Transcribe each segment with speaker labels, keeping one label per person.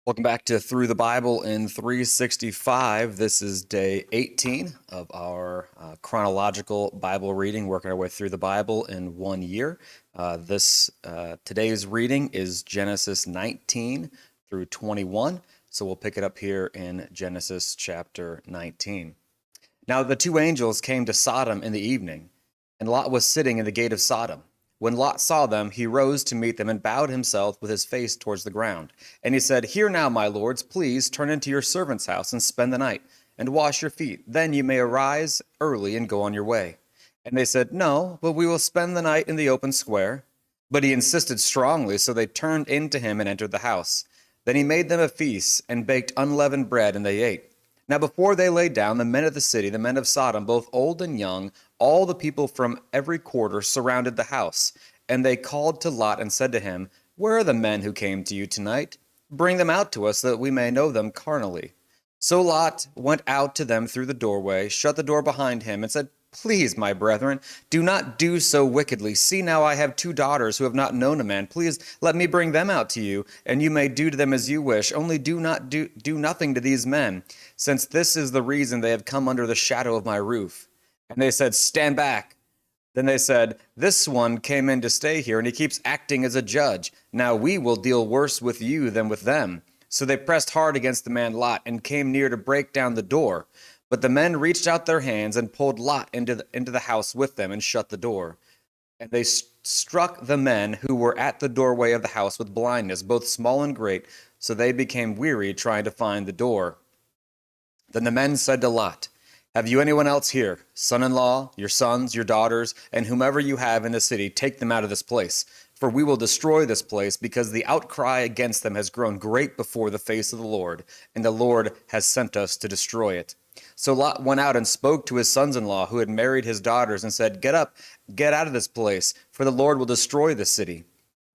Speaker 1: Welcome back to Through the Bible in 365. This is day 18 of our chronological Bible reading, working our way through the Bible in 1 year. Today's reading is Genesis 19 through 21. So we'll pick it up here in Genesis chapter 19. Now the two angels came to Sodom in the evening, and Lot was sitting in the gate of Sodom. When Lot saw them, he rose to meet them and bowed himself with his face towards the ground. And he said, "Hear now, my lords, please turn into your servant's house and spend the night, and wash your feet. Then you may arise early and go on your way." And they said, "No, but we will spend the night in the open square." But he insisted strongly, so they turned in to him and entered the house. Then he made them a feast and baked unleavened bread, and they ate. Now before they lay down, the men of the city, the men of Sodom, both old and young, all the people from every quarter surrounded the house. And they called to Lot and said to him, "Where are the men who came to you tonight? Bring them out to us, so that we may know them carnally." So Lot went out to them through the doorway, shut the door behind him, and said, "Please, my brethren, do not do so wickedly. See, now I have two daughters who have not known a man. Please let me bring them out to you, and you may do to them as you wish. Only do nothing to these men, since this is the reason they have come under the shadow of my roof." And they said, "Stand back." Then they said, "This one came in to stay here, and he keeps acting as a judge. Now we will deal worse with you than with them." So they pressed hard against the man Lot and came near to break down the door. But the men reached out their hands and pulled Lot into the house with them and shut the door. And they struck the men who were at the doorway of the house with blindness, both small and great, so they became weary trying to find the door. Then the men said to Lot, "Have you anyone else here, son-in-law, your sons, your daughters, and whomever you have in the city, take them out of this place. For we will destroy this place, because the outcry against them has grown great before the face of the Lord, and the Lord has sent us to destroy it." So Lot went out and spoke to his sons-in-law who had married his daughters and said, "Get up, get out of this place, for the Lord will destroy this city."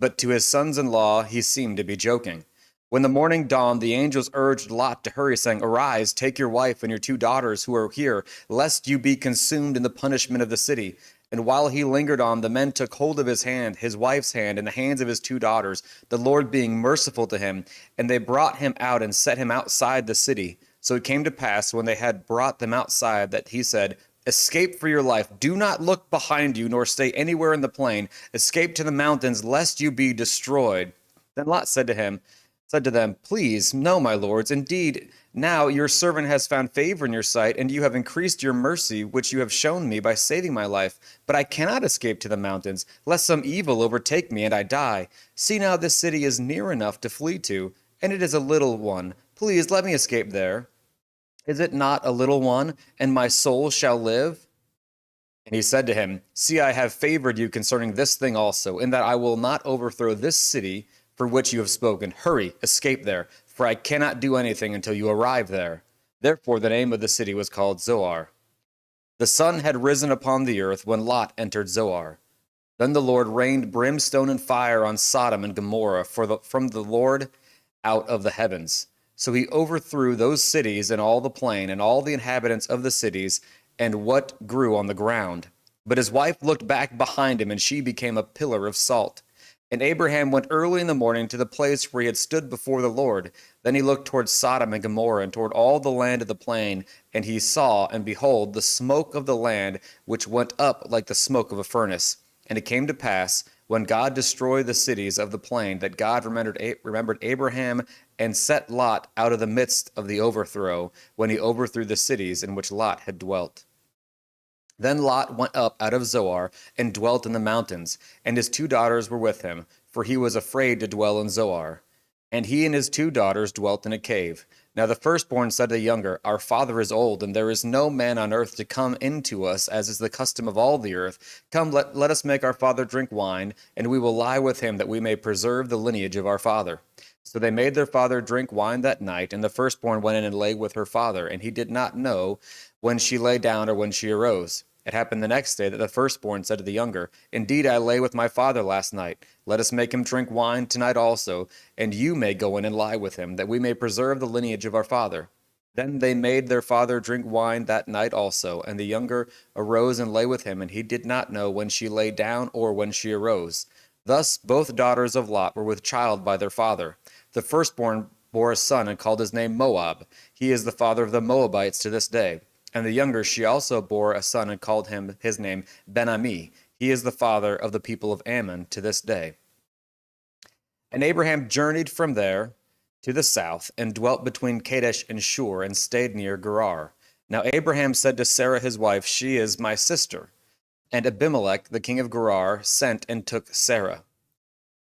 Speaker 1: But to his sons-in-law he seemed to be joking. When the morning dawned, the angels urged Lot to hurry, saying, "Arise, take your wife and your two daughters who are here, lest you be consumed in the punishment of the city." And while he lingered on, the men took hold of his hand, his wife's hand, and the hands of his two daughters, the Lord being merciful to him. And they brought him out and set him outside the city. So it came to pass, when they had brought them outside, that he said, "Escape for your life. Do not look behind you, nor stay anywhere in the plain. Escape to the mountains, lest you be destroyed." Then Lot said to them, "Please, no, my lords. Indeed, now your servant has found favor in your sight, and you have increased your mercy, which you have shown me by saving my life. But I cannot escape to the mountains, lest some evil overtake me and I die. See now, this city is near enough to flee to, and it is a little one. Please let me escape there. Is it not a little one, and my soul shall live?" And he said to him, "See, I have favored you concerning this thing also, in that I will not overthrow this city for which you have spoken. Hurry, escape there, for I cannot do anything until you arrive there." Therefore the name of the city was called Zoar. The sun had risen upon the earth when Lot entered Zoar. Then the Lord rained brimstone and fire on Sodom and Gomorrah from the Lord out of the heavens. So he overthrew those cities and all the plain and all the inhabitants of the cities and what grew on the ground. But his wife looked back behind him, and she became a pillar of salt. And Abraham went early in the morning to the place where he had stood before the Lord. Then he looked toward Sodom and Gomorrah and toward all the land of the plain, and he saw, and behold, the smoke of the land, which went up like the smoke of a furnace. And it came to pass, when God destroyed the cities of the plain, that God remembered Abraham and set Lot out of the midst of the overthrow, when he overthrew the cities in which Lot had dwelt. Then Lot went up out of Zoar and dwelt in the mountains, and his two daughters were with him, for he was afraid to dwell in Zoar. And he and his two daughters dwelt in a cave. Now the firstborn said to the younger, "Our father is old, and there is no man on earth to come in to us, as is the custom of all the earth. Come, let us make our father drink wine, and we will lie with him, that we may preserve the lineage of our father." So they made their father drink wine that night, and the firstborn went in and lay with her father, and he did not know when she lay down or when she arose. It happened the next day that the firstborn said to the younger, "Indeed, I lay with my father last night. Let us make him drink wine tonight also, and you may go in and lie with him, that we may preserve the lineage of our father." Then they made their father drink wine that night also, and the younger arose and lay with him, and he did not know when she lay down or when she arose. Thus both daughters of Lot were with child by their father. The firstborn bore a son and called his name Moab. He is the father of the Moabites to this day. And the younger, she also bore a son and called his name Ben-Ami. He is the father of the people of Ammon to this day. And Abraham journeyed from there to the south and dwelt between Kadesh and Shur and stayed near Gerar. Now Abraham said to Sarah his wife, she is my sister. And Abimelech, the king of Gerar, sent and took Sarah.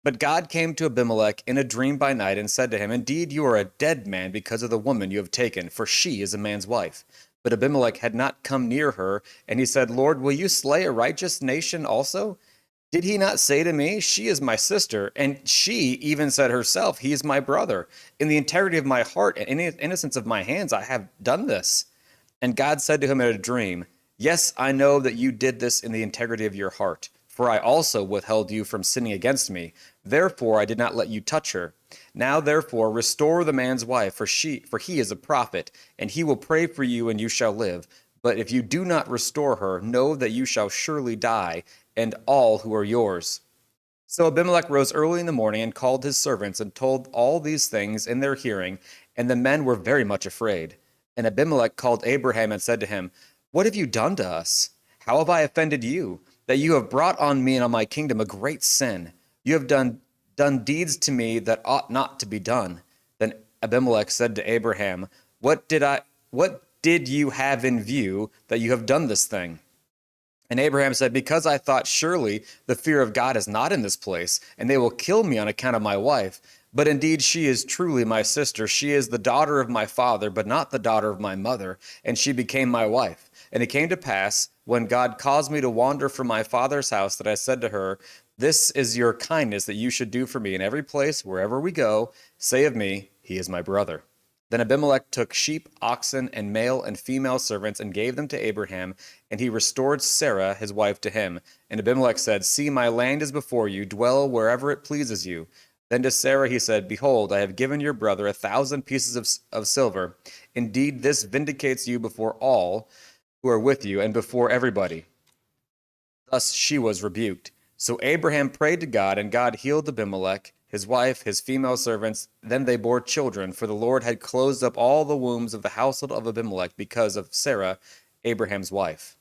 Speaker 1: But God came to Abimelech in a dream by night and said to him, indeed, you are a dead man because of the woman you have taken, for she is a man's wife. But Abimelech had not come near her, and he said, Lord, will you slay a righteous nation also? Did he not say to me, she is my sister? And she even said herself, he is my brother. In the integrity of my heart and in the innocence of my hands, I have done this. And God said to him in a dream, yes, I know that you did this in the integrity of your heart, for I also withheld you from sinning against me. Therefore I did not let you touch her. Now therefore restore the man's wife, for he is a prophet, and he will pray for you, and you shall live. But if you do not restore her, know that you shall surely die, and all who are yours. So Abimelech rose early in the morning and called his servants and told all these things in their hearing, and the men were very much afraid. And Abimelech called Abraham and said to him, what have you done to us? How have I offended you, that you have brought on me and on my kingdom a great sin? You have done deeds to me that ought not to be done. Then Abimelech said to Abraham, what did you have in view that you have done this thing? And Abraham said, because I thought surely the fear of God is not in this place, and they will kill me on account of my wife. But indeed she is truly my sister. She is the daughter of my father, but not the daughter of my mother, and she became my wife. And it came to pass, when God caused me to wander from my father's house, that I said to her, this is your kindness that you should do for me in every place, wherever we go, say of me, he is my brother. Then Abimelech took sheep, oxen, and male and female servants and gave them to Abraham, and he restored Sarah, his wife, to him. And Abimelech said, see, my land is before you, dwell wherever it pleases you. Then to Sarah he said, behold, I have given your brother 1,000 pieces of silver. Indeed, this vindicates you before all who are with you and before everybody. Thus she was rebuked. So Abraham prayed to God, and God healed Abimelech, his wife, his female servants. Then they bore children, for the Lord had closed up all the wombs of the household of Abimelech because of Sarah, Abraham's wife.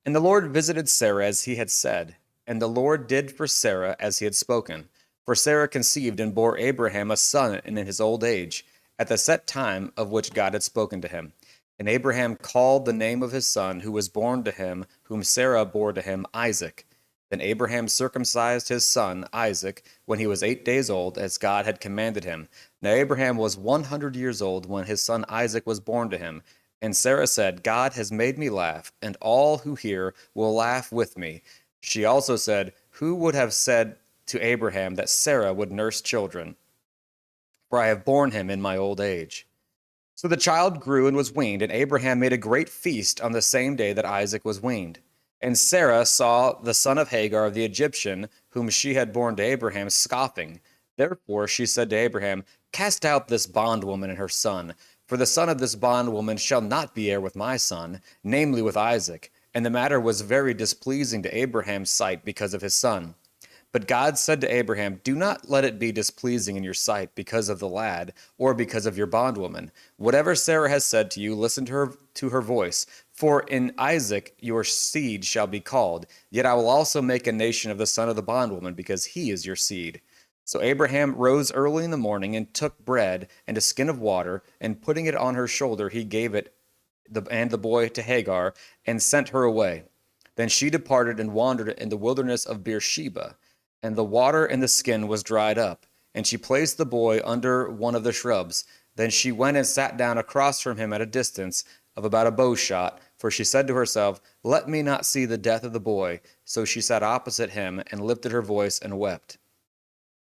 Speaker 1: And the Lord visited Sarah as he had said, and the Lord did for Sarah as he had spoken. For Sarah conceived and bore Abraham a son in his old age, at the set time of which God had spoken to him. And Abraham called the name of his son who was born to him, whom Sarah bore to him, Isaac. Then Abraham circumcised his son Isaac when he was 8 days old, as God had commanded him. Now Abraham was 100 years old when his son Isaac was born to him. And Sarah said, God has made me laugh, and all who hear will laugh with me. She also said, who would have said to Abraham that Sarah would nurse children? For I have borne him in my old age. So the child grew and was weaned, and Abraham made a great feast on the same day that Isaac was weaned. And Sarah saw the son of Hagar the Egyptian, whom she had borne to Abraham, scoffing. Therefore she said to Abraham, cast out this bondwoman and her son, for the son of this bondwoman shall not be heir with my son, namely with Isaac. And the matter was very displeasing to Abraham's sight because of his son. But God said to Abraham, do not let it be displeasing in your sight because of the lad, or because of your bondwoman. Whatever Sarah has said to you, listen to her voice. For in Isaac your seed shall be called. Yet I will also make a nation of the son of the bondwoman, because he is your seed. So Abraham rose early in the morning and took bread and a skin of water, and putting it on her shoulder, he gave it and the boy to Hagar, and sent her away. Then she departed and wandered in the wilderness of Beersheba. And the water in the skin was dried up, and she placed the boy under one of the shrubs. Then she went and sat down across from him at a distance of about a bow shot, for she said to herself, let me not see the death of the boy. So she sat opposite him and lifted her voice and wept.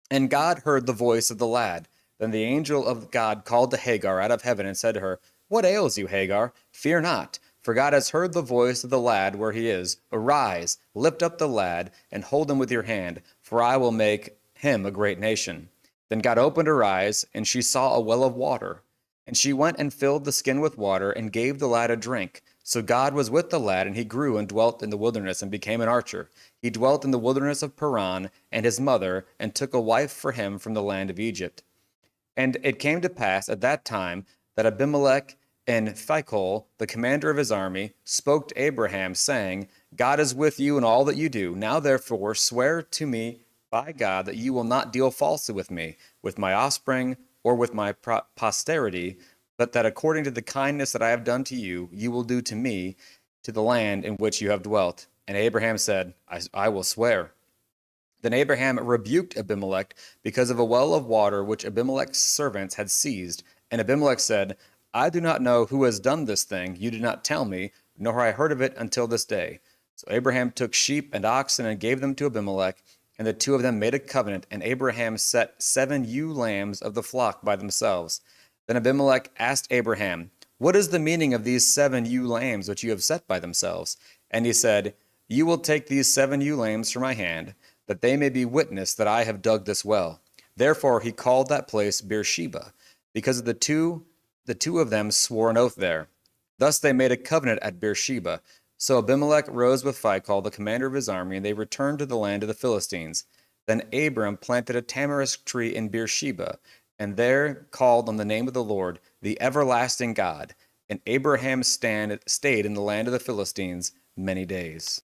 Speaker 1: And God heard the voice of the lad. Then the angel of God called to Hagar out of heaven and said to her, what ails you, Hagar? Fear not. For God has heard the voice of the lad where he is. Arise, lift up the lad, and hold him with your hand, for I will make him a great nation. Then God opened her eyes, and she saw a well of water. And she went and filled the skin with water, and gave the lad a drink. So God was with the lad, and he grew and dwelt in the wilderness, and became an archer. He dwelt in the wilderness of Paran, and his mother, and took a wife for him from the land of Egypt. And it came to pass at that time that Abimelech and Phicol, the commander of his army, spoke to Abraham, saying, God is with you in all that you do. Now therefore swear to me by God that you will not deal falsely with me, with my offspring, or with my posterity, but that according to the kindness that I have done to you, you will do to me, to the land in which you have dwelt. And Abraham said, I will swear. Then Abraham rebuked Abimelech because of a well of water which Abimelech's servants had seized. And Abimelech said, I do not know who has done this thing. You did not tell me, nor have I heard of it until this day. So Abraham took sheep and oxen and gave them to Abimelech, and the two of them made a covenant. And Abraham set 7 ewe lambs of the flock by themselves. Then Abimelech asked Abraham, What is the meaning of these 7 ewe lambs which you have set by themselves? And he said, You will take these 7 ewe lambs from my hand, that they may be witness that I have dug this well. Therefore he called that place Beersheba, because of the two of them swore an oath there. Thus they made a covenant at Beersheba. So Abimelech rose with Phicol, the commander of his army, and they returned to the land of the Philistines. Then Abram planted a tamarisk tree in Beersheba, and there called on the name of the Lord, the everlasting God. And Abraham stayed in the land of the Philistines many days.